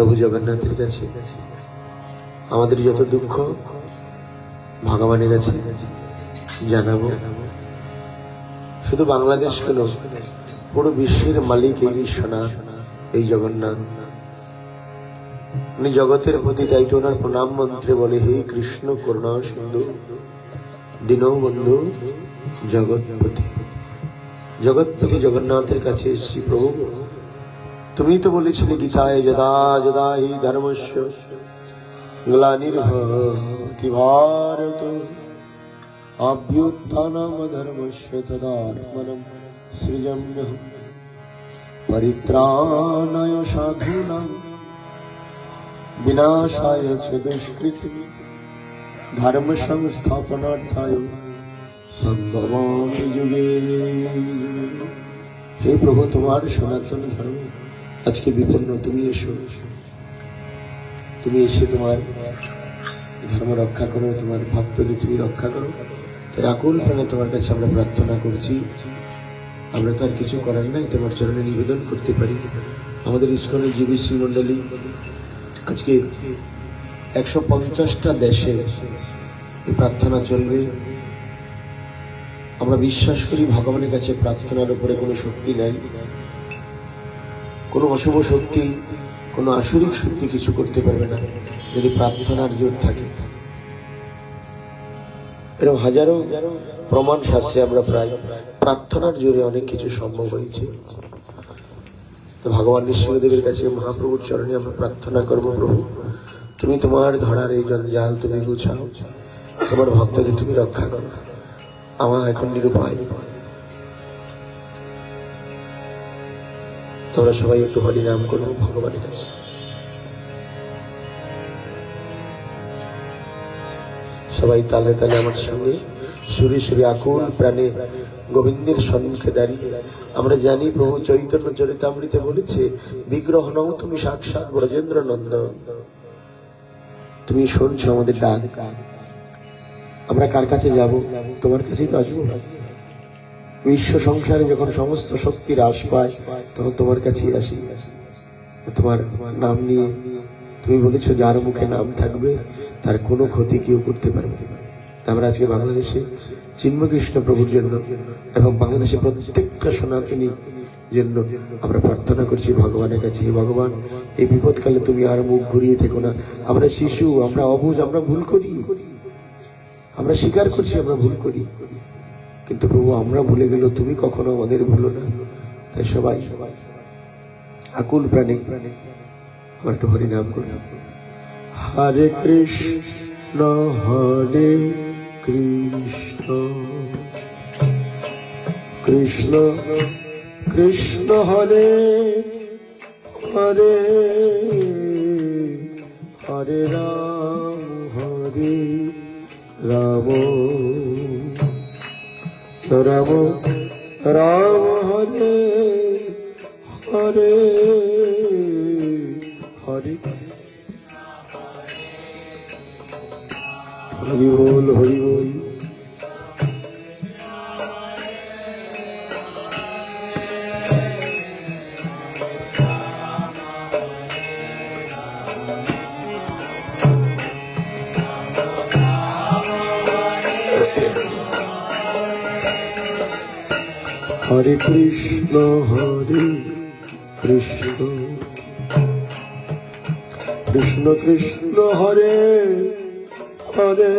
প্রভু জগন্নাথের কাছে আমাদের যত দুঃখ ভগবানের কাছে জানাবো। শুধু বাংলাদেশ কেন, পুরো বিশ্বের মালিক এই বিশ্বনাথ, এই জগন্নাথ। উনি জগতের প্রতি, তাই তো ওনার প্রণাম মন্ত্রে বলে, হে কৃষ্ণ করুণা সিন্ধু দীনবন্ধু জগৎপতি। জগৎপতি জগন্নাথের কাছে এসেছি। প্রভু তুমি তো বলেছিলে গীতায়, যদা যদা হি ধর্মস্য গ্লানির্ভবতি ভারত অভ্যুত্থানম ধর্মস্য তদাত্মনম সৃজম্যহম পরিত্রাণায় সাধূনাং বিনাশায় চ দুষ্কৃতিম ধর্ম সংস্থাপনার্থায় সম্ভবামি যুগে। হে প্রভু, তোমার সনাতন ধর্ম আজকে বিপন্ন। তুমি এসো, তুমি এসে তোমার ধর্ম রক্ষা করো, তোমার ভক্তদের তুমি রক্ষা করো। তাই আকুল প্রাণে তোমার কাছে আমরা প্রার্থনা করছি। আমরা তো আর কিছু করার নাই, তোমার চরণে নিবেদন করতে পারি। আমাদের ইস্কনের জিবিসি মন্ডলী আজকে 150টা দেশে এই প্রার্থনা চলবে। আমরা বিশ্বাস করি ভগবানের কাছে প্রার্থনার উপরে কোনো শক্তি নাই, কোনো অশুভ শক্তি, কোনো আসরিক শক্তি কিছু করতে পারবে না যদি প্রার্থনার জোর থাকে। এরকম হাজারো প্রমাণ শাস্ত্রে আমরা প্রায় প্রার্থনার জোরে অনেক কিছু সম্ভব হয়েছে। তো ভগবান নৃসিংহদেবের কাছে মহাপ্রভুর চরণে আমরা প্রার্থনা করব, প্রভু তুমি তোমার ধরার এই জঞ্জাল তুমি গুছাও, তোমার ভক্তদের তুমি রক্ষা করো। আমার এখন নিরুপায়। তোমরা সবাই একটু হরি নাম করবো ভগবানের কাছে। সবাই তালে তালে আমার সঙ্গে সুরে সুরে আকুল প্রাণে গোবিন্দের সম্মুখে দাঁড়িয়ে আমরা জানি প্রভু চৈতন্য চরিতামৃতে বলেছে, বিগ্রহ নও তুমি সাক্ষাৎ ব্রজেন্দ্র নন্দন। তুমি শুনছো আমাদের ডাক। আমরা কার কাছে যাব? তোমার কাছেই তো আসবো। বিশ্ব সংসারে যখন সমস্ত শক্তি হ্রাস পায় তখন তোমার কাছেই আসি। তোমার নাম নিয়ে তুমি বলেছো যার মুখে নাম থাকবে তার কোনো ক্ষতি কেউ করতে পারবে না। আমরা আজকে বাংলাদেশে চিন্ময়কৃষ্ণ প্রভুর জন্য এবং বাংলাদেশে প্রত্যেকটা সনাতনী জন্য আমরা প্রার্থনা করছি ভগবানের কাছে, হে ভগবান এই বিপদকালে তুমি আর মুখ ঘুরিয়ে থেকো না। আমরা শিশু, আমরা অবুঝ, আমরা ভুল করি, আমরা স্বীকার করছি আমরা ভুল করি, কিন্তু প্রভু আমরা ভুলে গেল, তুমি কখনো আমাদের ভুলো না। তাই সবাই আকুল প্রাণে আমার একটু হরি নাম করি। হরে কৃষ্ণ হরে কৃষ্ণ কৃষ্ণ কৃষ্ণ হরে হরে হরে রাম হরে রাম রাম রাম হরে হরে হরে। হরি বল হরি বল। হরে কৃষ্ণ হরে কৃষ্ণ কৃষ্ণ কৃষ্ণ হরে হরে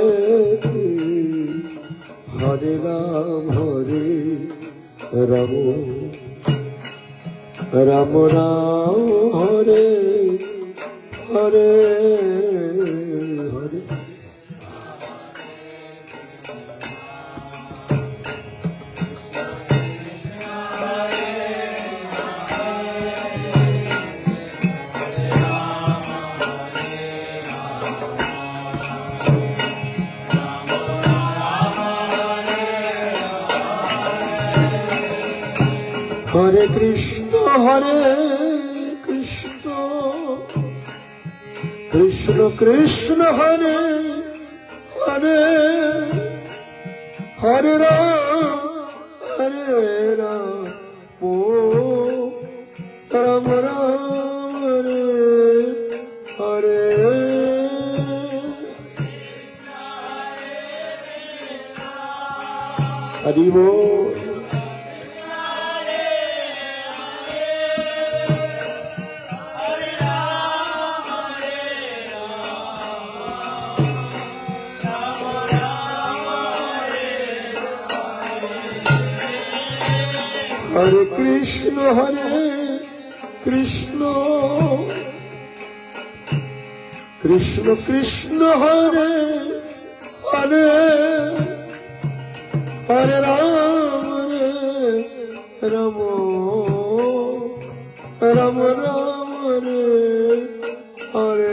হরে রাম রাম রাম রাম হরে হরে হরে। হরে কৃষ্ণ কৃষ্ণ কৃষ্ণ হরে হরে হরে রাম রাম রাম হরে হরি বল। হরে কৃষ্ণ কৃষ্ণ কৃষ্ণ হরে হরে হরে রাম রাম রাম রাম হরে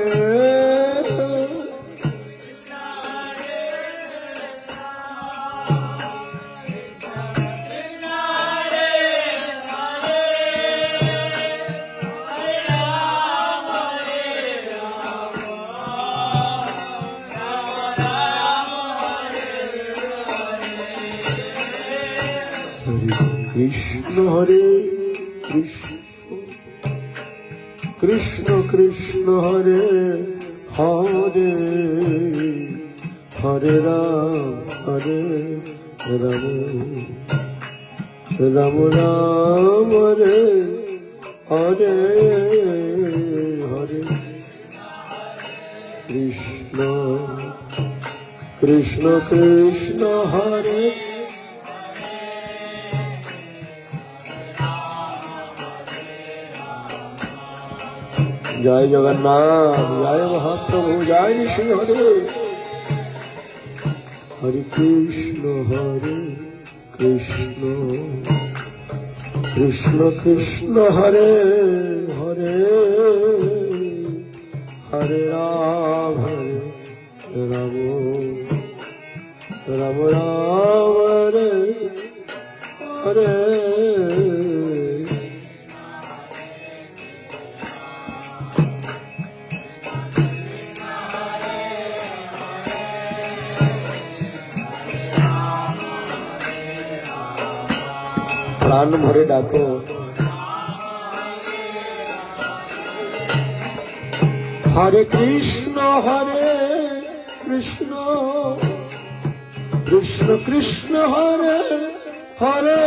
কৃষ্ণ হরে কৃষ্ণ কৃষ্ণ হরে হরে হরে রাম রাম রাম হরে হরে হরে কৃষ্ণ কৃষ্ণ কৃষ্ণ হরে জয় জগন্নাথ, জয় মহাপ্রভু, জয় নৃসিংহদেব। হরে কৃষ্ণ কৃষ্ণ কৃষ্ণ হরে হরে হরে রাম রাম রাম হরে হরে প্রাণ ভরে ডাকো। হরে কৃষ্ণ কৃষ্ণ কৃষ্ণ হরে হরে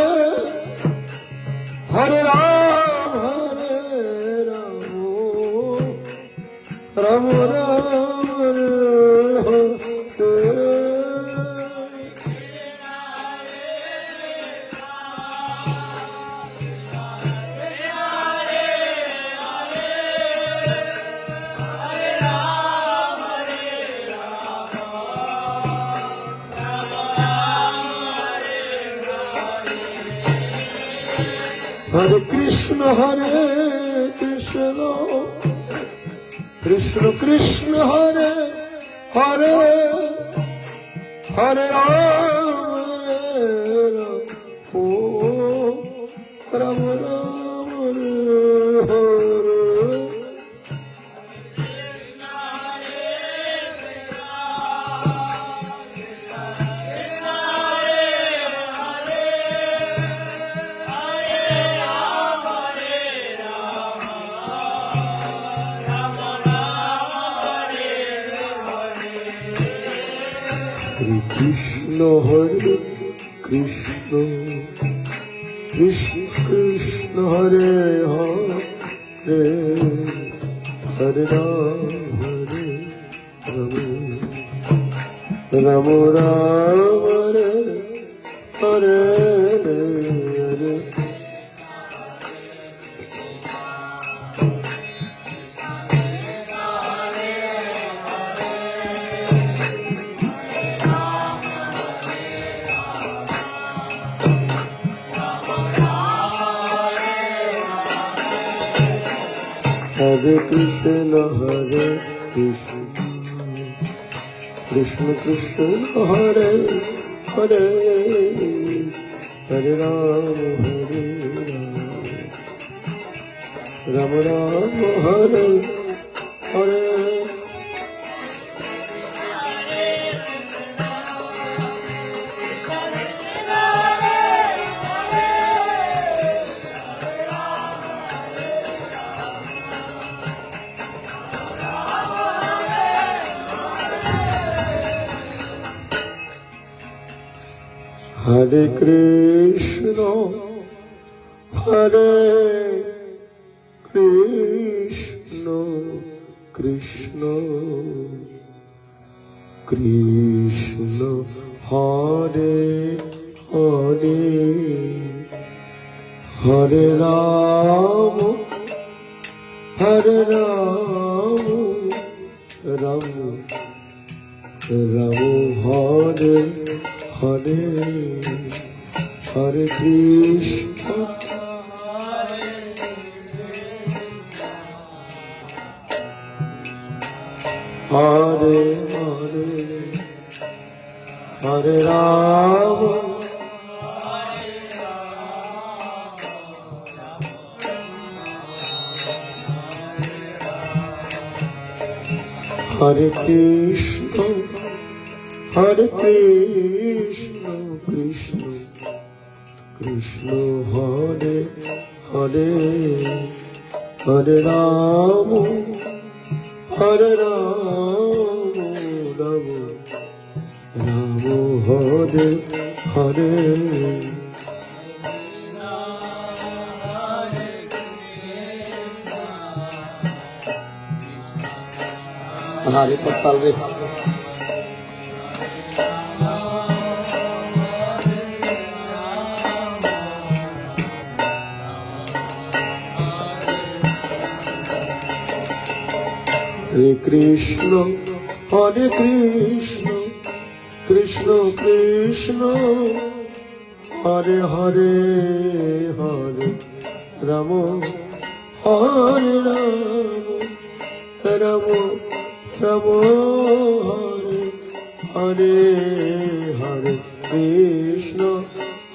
হরে রাম রাম রাম হরে কৃষ্ণ কৃষ্ণ কৃষ্ণ হরে হরে হরে রাম রাম হরে কৃষ্ণ হরে কৃষ্ণ কৃষ্ণ কৃষ্ণ হরে হরে হরে রাম রাম রাম হরে হরে হরে হরে কৃষ্ণ কৃষ্ণ কৃষ্ণ হরে হরে হরে রাম রাম রাম হরে হরে হরে কৃষ্ণ হরে কৃষ্ণ কৃষ্ণ কৃষ্ণ হরে হরে হরে রাম রাম রাম হরে হরে হরে কৃষ্ণ হরে হরে হরে রাম হরে কৃষ্ণ কৃষ্ণ কৃষ্ণ হরে হরে হরে রাম রাম রাম হরে হরে हरे पत्तल रे हरे कृष्ण हरे कृष्ण कृष्ण कृष्ण हरे हरे हरे राम हरे राम राम हरे हरे हरे कृष्ण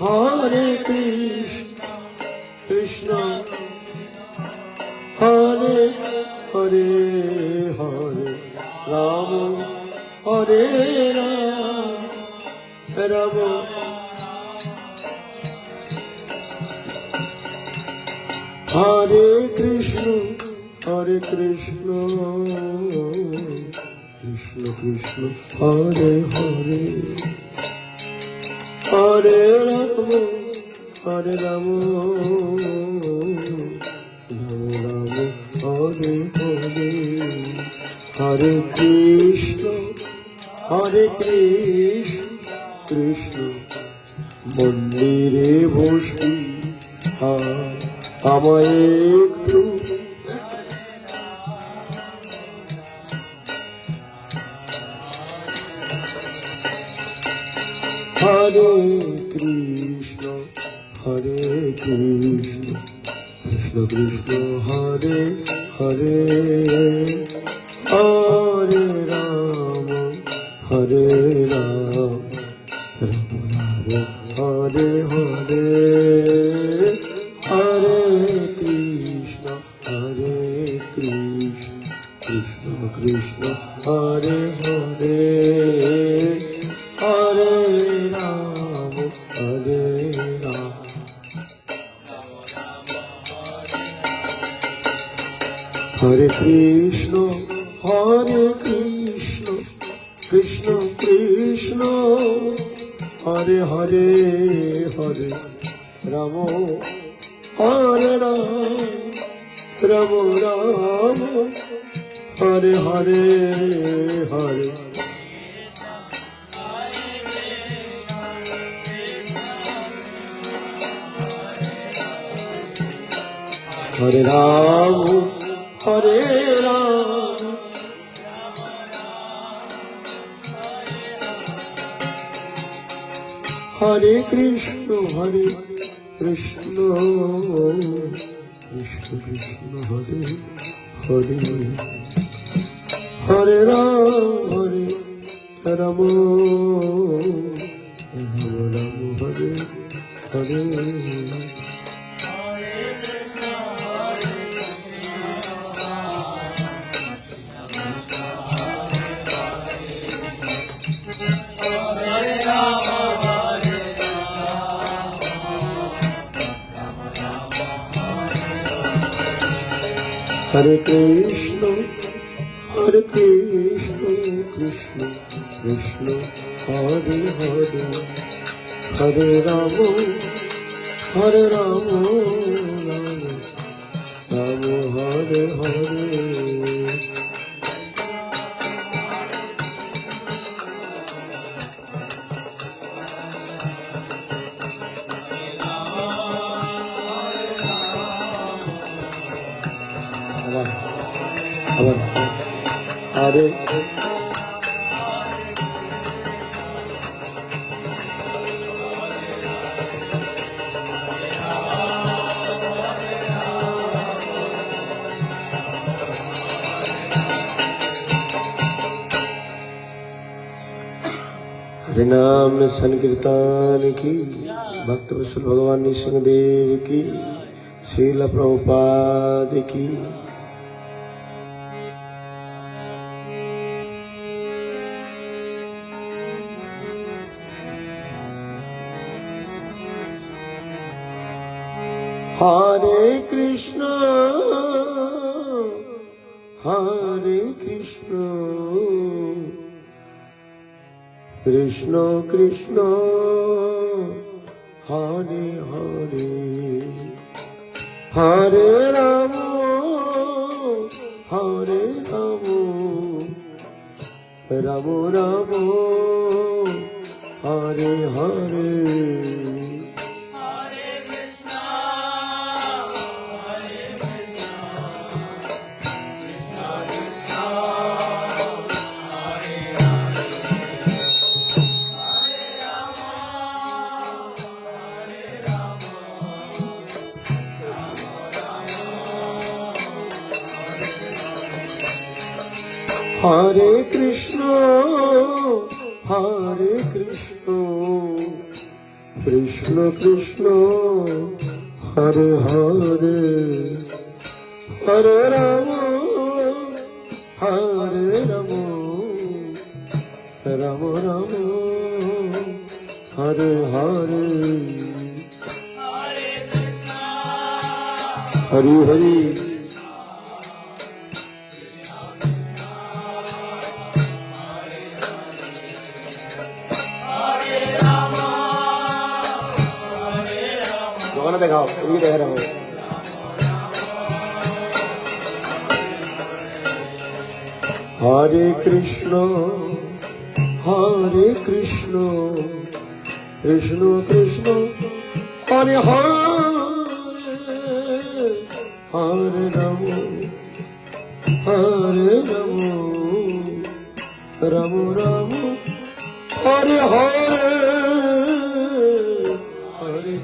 हरे कृष्ण कृष्ण हरे हरे हरे राम हरे राम हरे कृष्ण कृष्ण कृष्ण हरे हरे हरे राम राम राम हरे हरे हरे कृष्ण कृष्ण मंदिरे बसि আমায় একটু हरे कृष्ण कृष्ण कृष्ण हरे हरे हरे राम राम राम हरे हरे हरे कृष्ण कृष्ण कृष्ण हरे हरे हरे राम हरे कृष्ण कृष्ण कृष्ण हरे हरे हरे राम हरे राम राम हरे हरे हरे हरे राम हरे कृष्ण कृष्ण कृष्ण हरे हरे हरे राम राम हरे हरे हरे कृष्ण कृष्ण कृष्ण हरे हरे হরে রাম হরে রাম রাম হরে হরে। হরে हरिनाम संकीर्तन की, भक्त वत्सल भगवान नृसिंहदेव की, श्रील प्रभुपाद की। हरे कृष्ण कृष्ण कृष्ण हरे हरे, हरे राम राम राम हरे हरे। हरे कृष्ण कृष्ण कृष्ण हरे हरे, हरे राम राम राम हरे हरे। हरि हरि देखाओ, ये देख रहा हूँ। हरे कृष्ण कृष्ण कृष्ण हरे हरे, हरे राम राम राम हरे हरे, हरे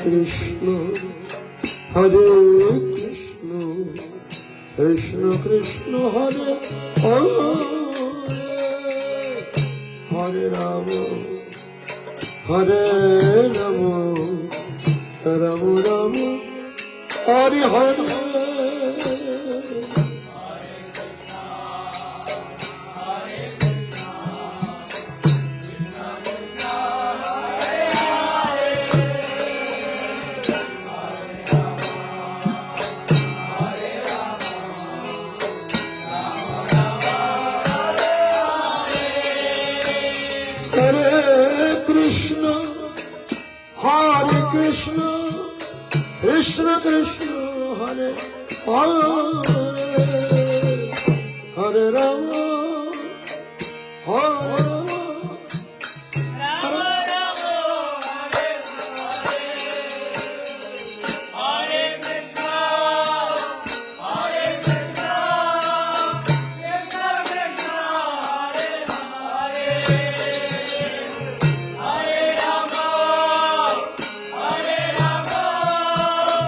कृष्ण हरे कृष्ण कृष्ण कृष्ण हरे हरे, हरे राम राम राम हरे हरे। कृष्ण कृष्ण हरे हरे, हरे राम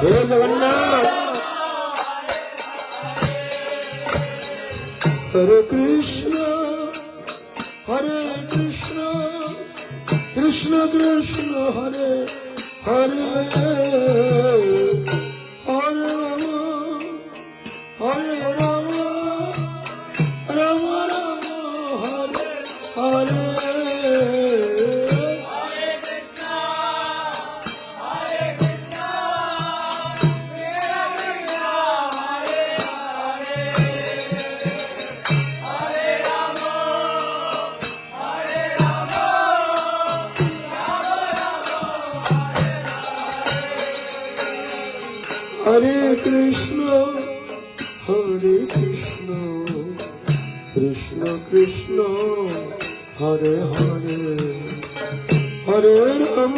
हे जगन्नाथ। हरे कृष्ण कृष्ण कृष्ण हरे हरे, हरे राम হরে কৃষ্ণ কৃষ্ণ কৃষ্ণ হরে হরে হরে রাম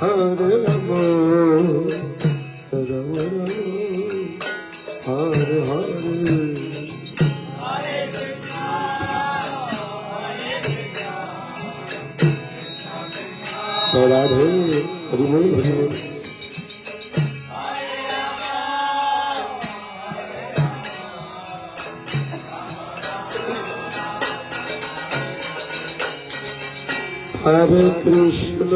হরে রাম রাম রাম হরে হরে রাধে হরি বল হরি বল। হরে কৃষ্ণ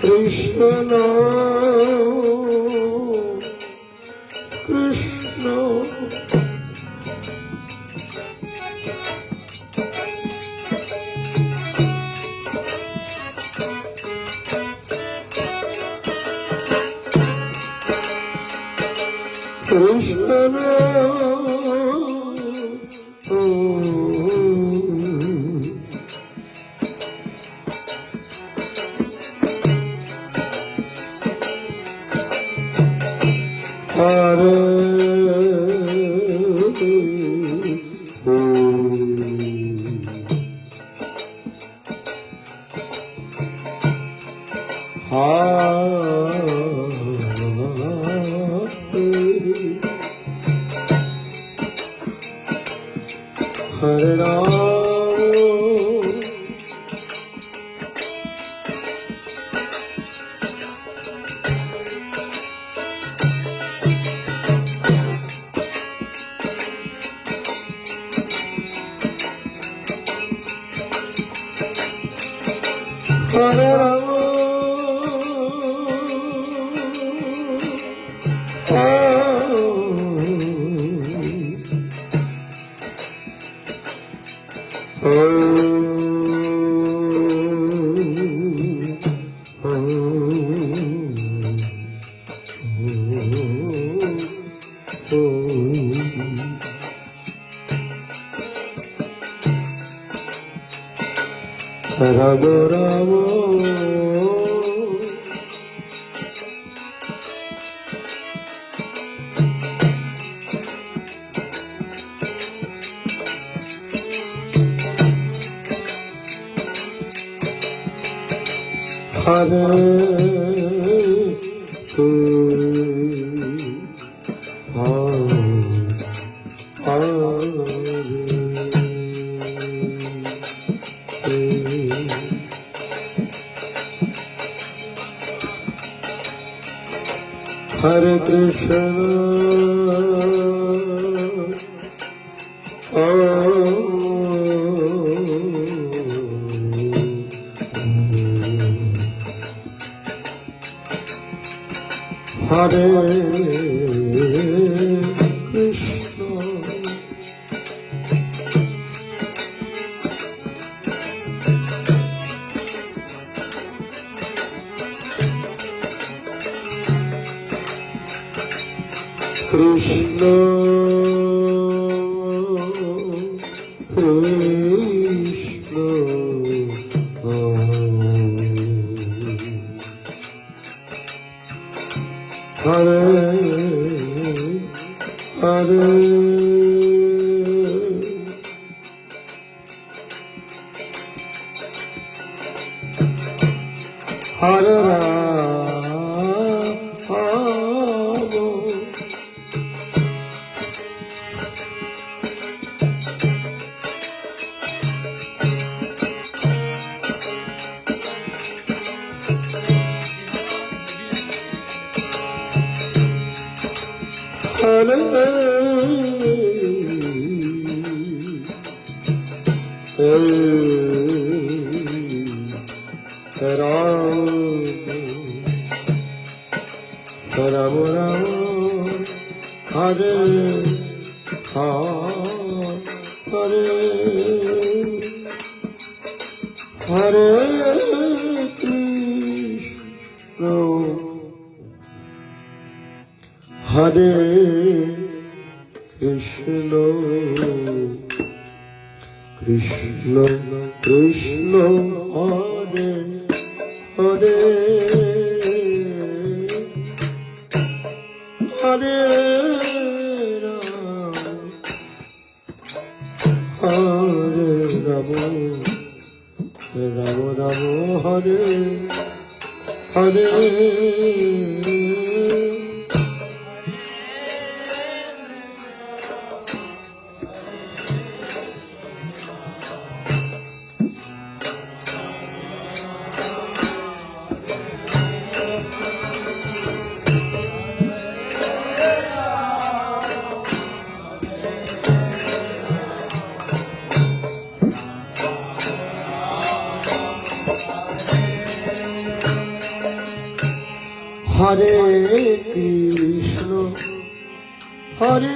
কৃষ্ণ কৃষ্ণ কৃষ্ণ কৃষ্ণ হরে হরে রাম হরে রাম রাম রাম हरे कृष्ण हरे कृष्ण कृष्ण कृष्ण हरे हरे हरे হরে রাম রাম হরে হরে হরে কৃষ্ণ হরে কৃষ্ণ কৃষ্ণ কৃষ্ণ হরে হরে হরে রাম রাম রাম হরে হরে হরে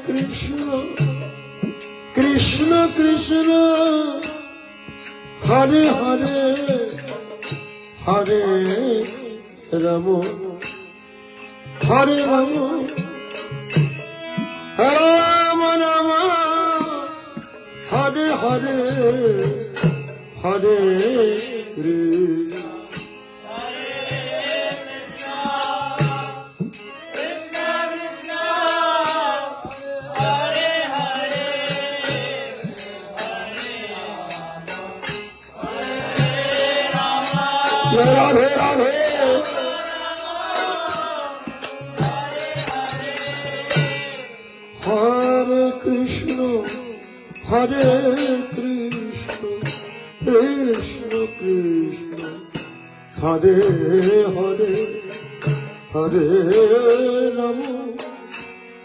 কৃষ্ণ কৃষ্ণ কৃষ্ণ হরে হরে হরে রাম হরে রাম রাম রাম হরে হরে হরে কৃষ্ণ রাধে রাধে হরে কৃষ্ণ হরে কৃষ্ণ কৃষ্ণ কৃষ্ণ হরে হরে হরে রাম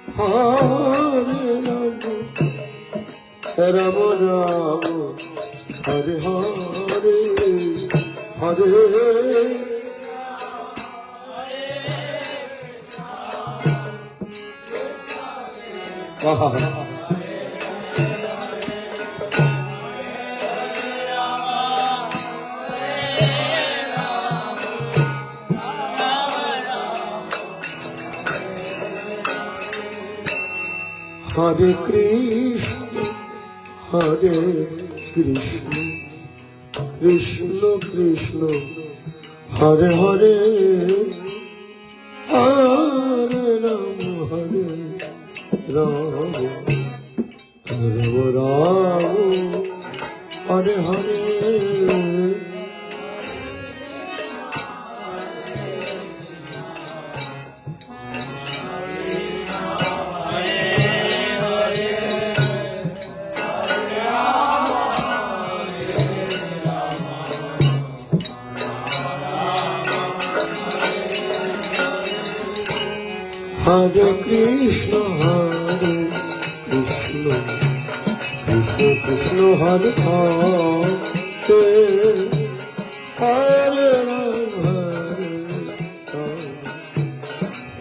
হরে রাম রাম রাম হরে হরে হরে হরে কৃষ্ণ হরে কৃষ্ণ কৃষ্ণ কৃষ্ণ হরে হরে হরে রাম হরে Ram Ram Ram Hare Hare Hare Krishna Krishna Krishna Hare Hare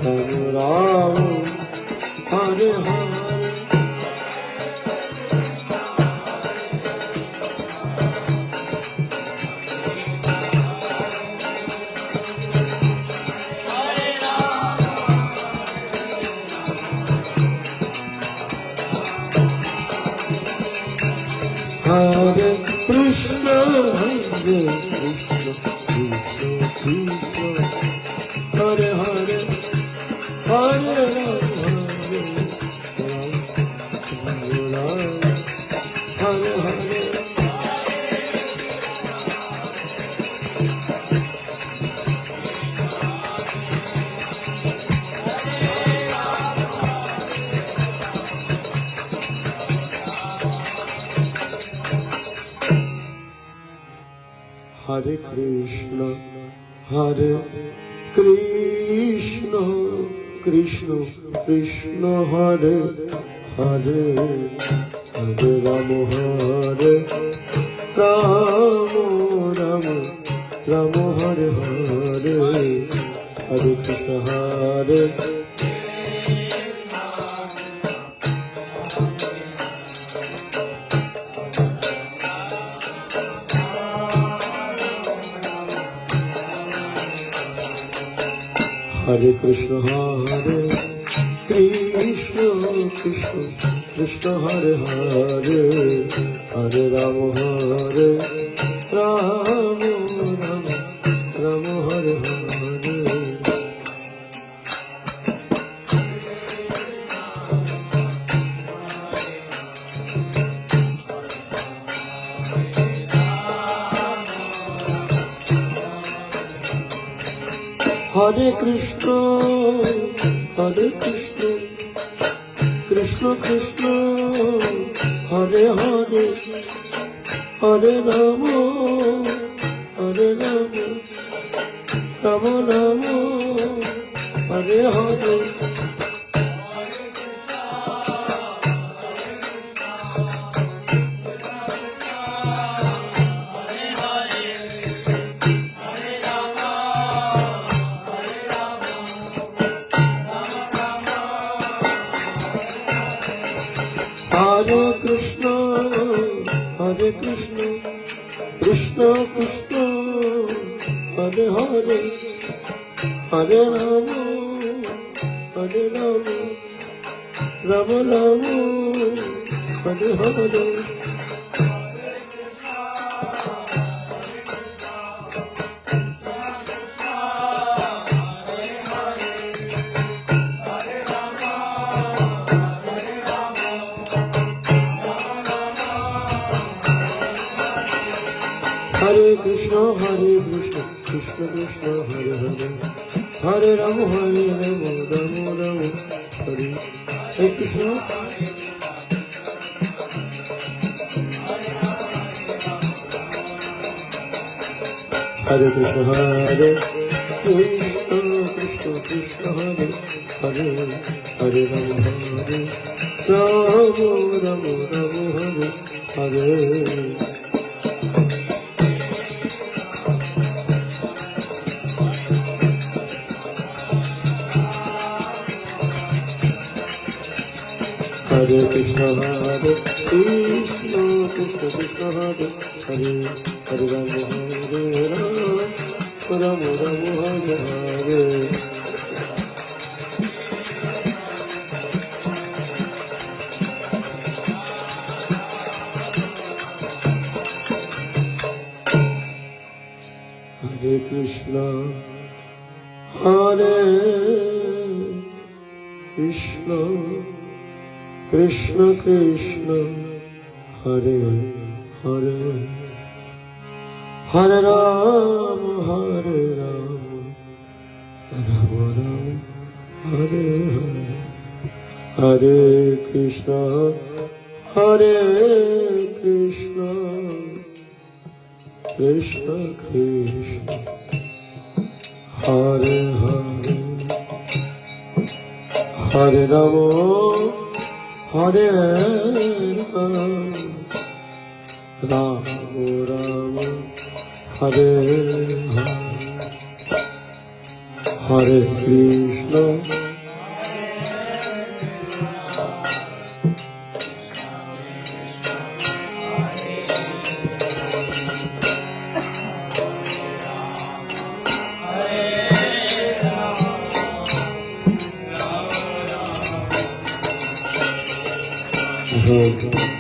Hare Ram Hare Hare Hare Krishna, Hare Krishna, Krishna Krishna, Hare Hare, Hare Ram, Hare Hare. Hare Krishna, Hare Krishna, Krishna Krishna Hare Hare Hare Ram হরে রাম রাম রাম হরে হরে হরে কৃষ্ণ হরে হরে কৃষ্ণ হরে কৃষ্ণ কৃষ্ণ কৃষ্ণ হরে হরে হরে রাম হরে রাম রাম রাম হরে হরে হরে কৃষ্ণ কৃষ্ণ কৃষ্ণ হরে হরে হরে রাম রাম রাম হরে হরে হরে কৃষ্ণ কৃষ্ণ কৃষ্ণ হরে হরে হরে রাম রাম রাম হরে হরে হরে কৃষ্ণ কৃষ্ণ কৃষ্ণ হরে হরে হরে রাম রাম রাম হরে হরে কৃষ্ণ হরে কৃষ্ণ হরে কৃষ্ণ কৃষ্ণ কৃষ্ণ হরে হরে হরে রাম রাম রাম হরে হরে হরে কৃষ্ণ কৃষ্ণ কৃষ্ণ হরে হরে হরে রাম রাম হরে হরে হরে কৃষ্ণ হরে কৃষ্ণ কৃষ্ণ কৃষ্ণ হরে হরে হরে রাম রাম রাম হরে হরে হরে কৃষ্ণ কৃষ্ণ কৃষ্ণ হরে হরে হরে রাম হরে রাম রাম হরে হরে কৃষ্ণ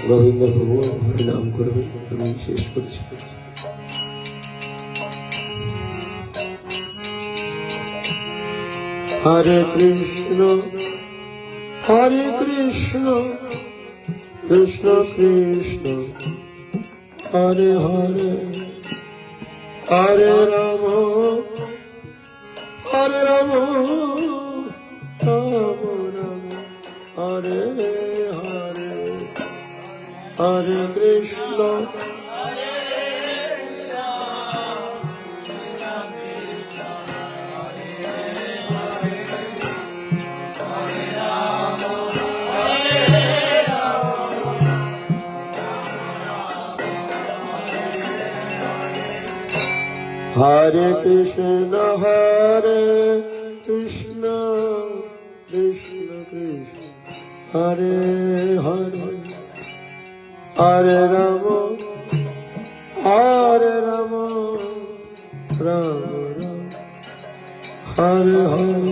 গোবিন্দ প্রভু হরিনাম করবে আমি শেষ করছি। হরে কৃষ্ণ কৃষ্ণ কৃষ্ণ হরে হরে হরে রাম রাম হরে হরে হরে কৃষ্ণ হরে কৃষ্ণ হরে Krishna Krishna Krishna Hare Hare Hare Ram Ram Ram Hare Hare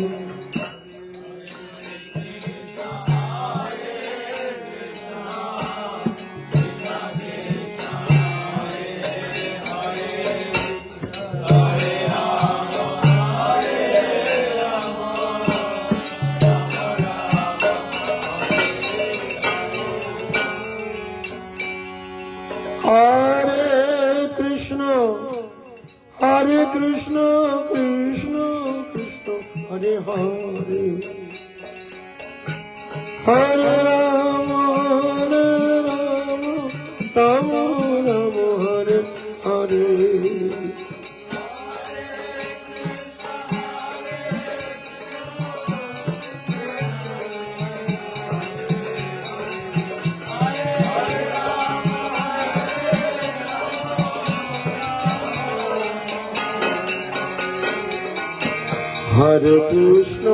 Hare Krishna, Krishna Krishna, Hare Hare, Hare Rama, Rama Rama, Hare Hare. Hare Krishna,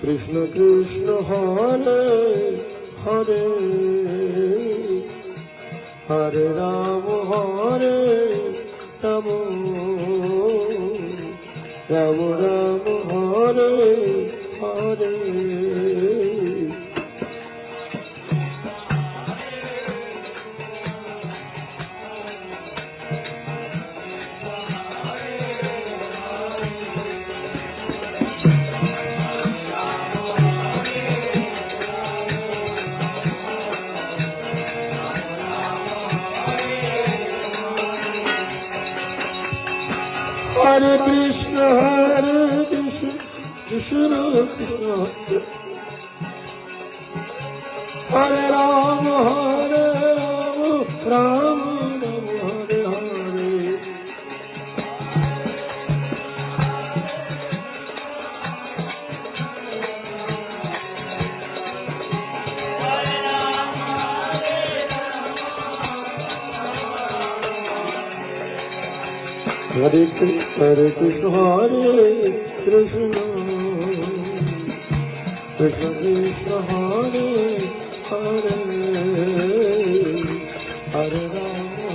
Krishna Krishna, Hare Hare, Hare Rama, Rama Rama, Hare Hare. Hare Krishna, Krishna Krishna, Hare Rama, Rama Rama, Hare Hare. Hare Krishna, Hare Krishna, Krishna Krishna, Hare Hare, Hare Rama,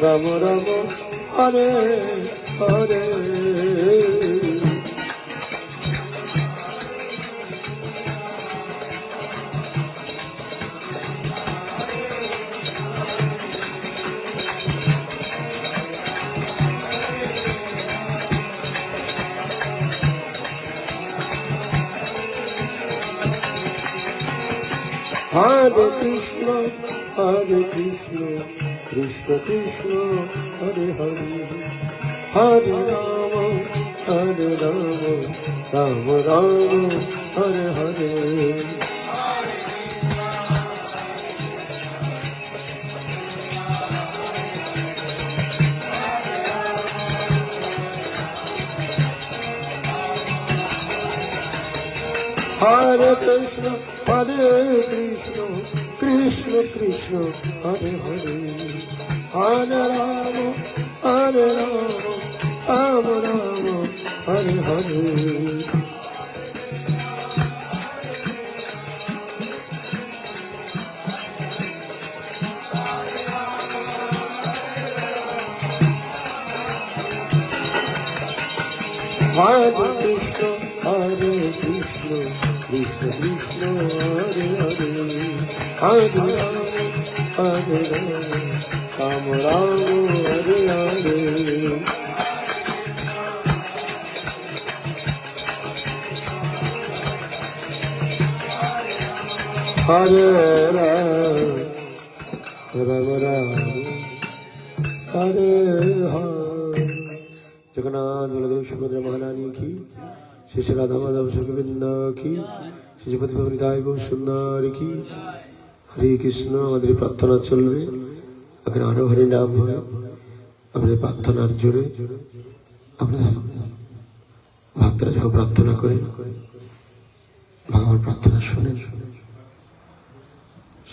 Rama Rama, Hare Hare. Hare Krishna, Krishna Krishna, Hare Hare, Hare Rama, Rama Rama, Hare Hare. Hare Krishna, Krishna Krishna, Hare Hare, Hare Rama, Rama Rama, Hare Hare. Hare Krishna, Krishna Krishna, Hare Hare, Hare Rama, Rama Rama, Hare Hare. Hare Rama, Rama Hare Hare. Jagannath Baldev Subhadra महारानी की, श्री श्री राधा माधव गोविंद की, श्री पति निताय गौ सुंदर की। हरे कृष्ण। আমাদের প্রার্থনা চলবে, এখন আরো হরি নাম হবে। আমাদের প্রার্থনার জোরে আপনারা ভক্তরা যখন প্রার্থনা করেন, ভগবান প্রার্থনা শোনেন।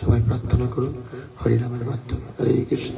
সবাই প্রার্থনা করুন হরিনামের মাধ্যমে। হরে কৃষ্ণ।